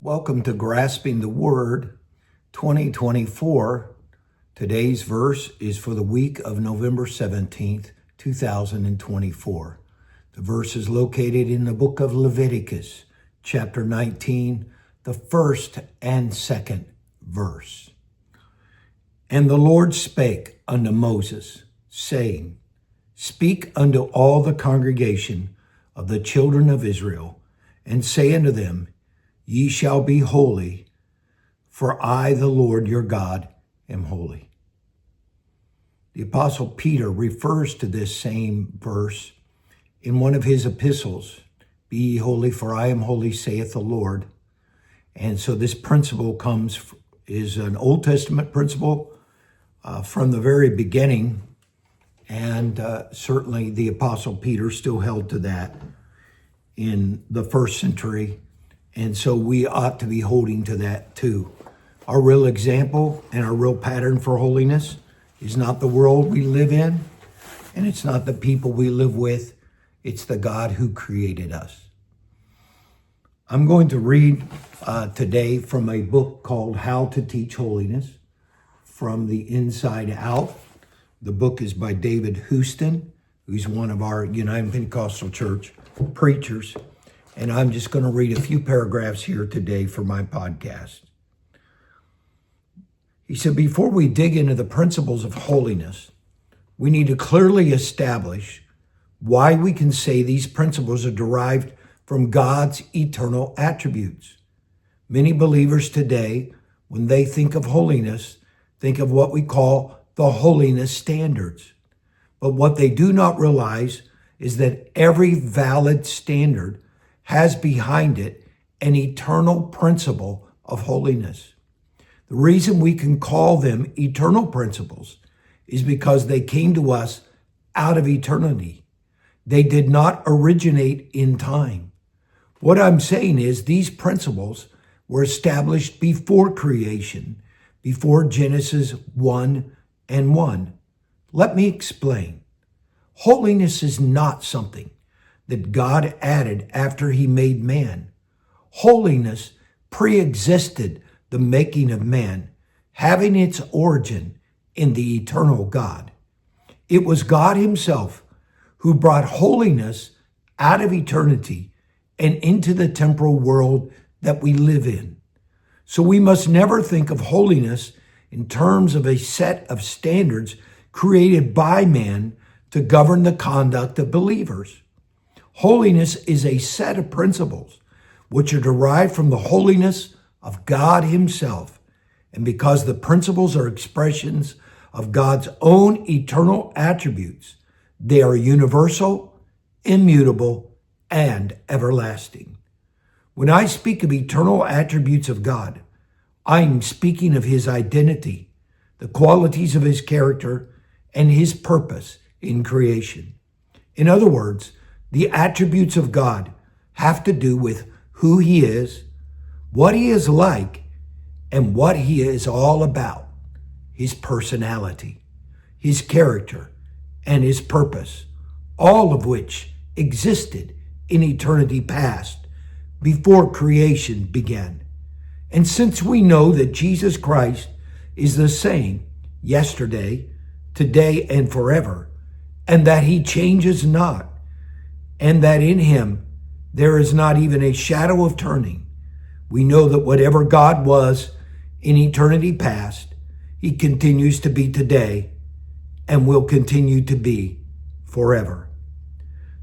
Welcome to Grasping the Word 2024. Today's verse is for the week of November 17th, 2024. The verse is located in the book of Leviticus, chapter 19, the first and second verse. And the Lord spake unto Moses, saying, Speak unto all the congregation of the children of Israel, and say unto them, Ye shall be holy, for I, the Lord your God, am holy. The Apostle Peter refers to this same verse in one of his epistles. Be ye holy, for I am holy, saith the Lord. And so this principle is an Old Testament principle from the very beginning. And certainly the Apostle Peter still held to that in the first century. And so we ought to be holding to that too. Our real example and our real pattern for holiness is not the world we live in, and it's not the people we live with. It's the God who created us. I'm going to read today from a book called How to Teach Holiness, From the Inside Out. The book is by David Houston, who's one of our United Pentecostal Church preachers. And I'm just going to read a few paragraphs here today for my podcast. He said, before we dig into the principles of holiness, we need to clearly establish why we can say these principles are derived from God's eternal attributes. Many believers today, when they think of holiness, think of what we call the holiness standards. But what they do not realize is that every valid standard has behind it an eternal principle of holiness. The reason we can call them eternal principles is because they came to us out of eternity. They did not originate in time. What I'm saying is these principles were established before creation, before Genesis 1:1. Let me explain. Holiness is not something that God added after he made man. Holiness pre-existed the making of man, having its origin in the eternal God. It was God himself who brought holiness out of eternity and into the temporal world that we live in. So we must never think of holiness in terms of a set of standards created by man to govern the conduct of believers. Holiness is a set of principles which are derived from the holiness of God himself. And because the principles are expressions of God's own eternal attributes, they are universal, immutable, and everlasting. When I speak of eternal attributes of God, I'm speaking of his identity, the qualities of his character, and his purpose in creation. In other words, the attributes of God have to do with who he is, what he is like, and what he is all about, his personality, his character, and his purpose, all of which existed in eternity past, before creation began. And since we know that Jesus Christ is the same yesterday, today, and forever, and that he changes not, and that in him there is not even a shadow of turning, we know that whatever God was in eternity past, he continues to be today and will continue to be forever.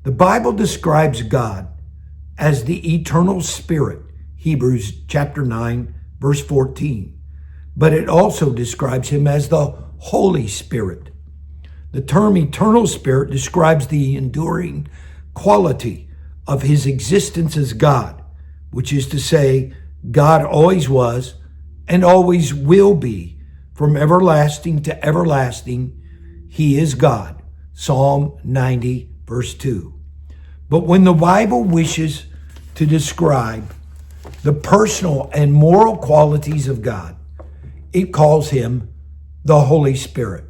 The Bible describes God as the eternal spirit, Hebrews chapter 9, verse 14, but it also describes him as the Holy Spirit. The term eternal spirit describes the enduring quality of his existence as God, which is to say, God always was and always will be. From everlasting to everlasting, he is God. Psalm 90, verse 2. But when the Bible wishes to describe the personal and moral qualities of God, it calls him the Holy Spirit.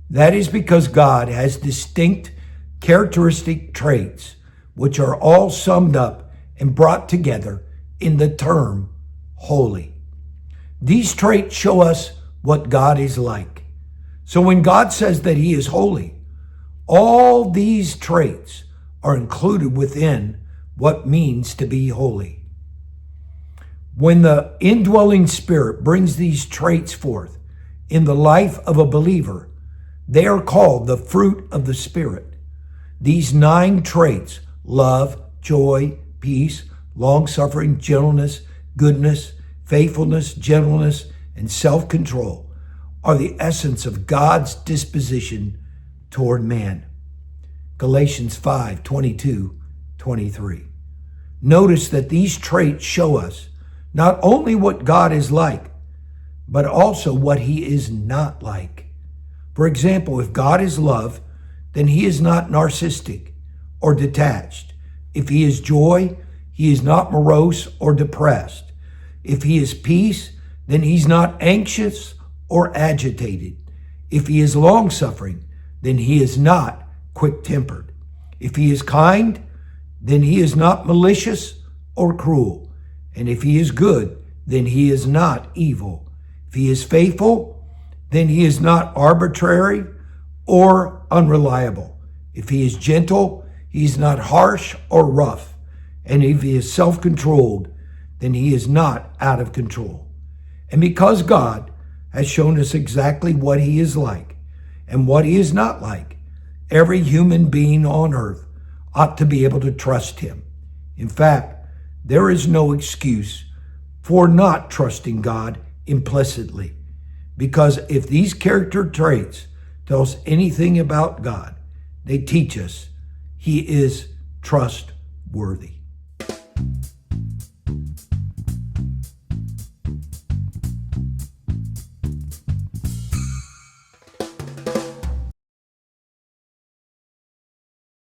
That is because God has distinct characteristic traits which are all summed up and brought together in the term holy. These traits show us what God is like. So when God says that he is holy, all these traits are included within what means to be holy. When the indwelling Spirit brings these traits forth in the life of a believer, they are called the fruit of the Spirit. These 9 traits, love, joy, peace, long-suffering, gentleness, goodness, faithfulness, gentleness, and self-control, are the essence of God's disposition toward man. Galatians 5:22-23. Notice that these traits show us not only what God is like, but also what he is not like. For example, if God is love, then he is not narcissistic or detached. If he is joy, he is not morose or depressed. If he is peace, then he's not anxious or agitated. If he is long-suffering, then he is not quick-tempered. If he is kind, then he is not malicious or cruel. And if he is good, then he is not evil. If he is faithful, then he is not arbitrary or unreliable. If he is gentle, he is not harsh or rough. And if he is self-controlled, then he is not out of control. And because God has shown us exactly what he is like and what he is not like, every human being on earth ought to be able to trust him. In fact, there is no excuse for not trusting God implicitly, because if these character traits tell us anything about God, they teach us he is trustworthy.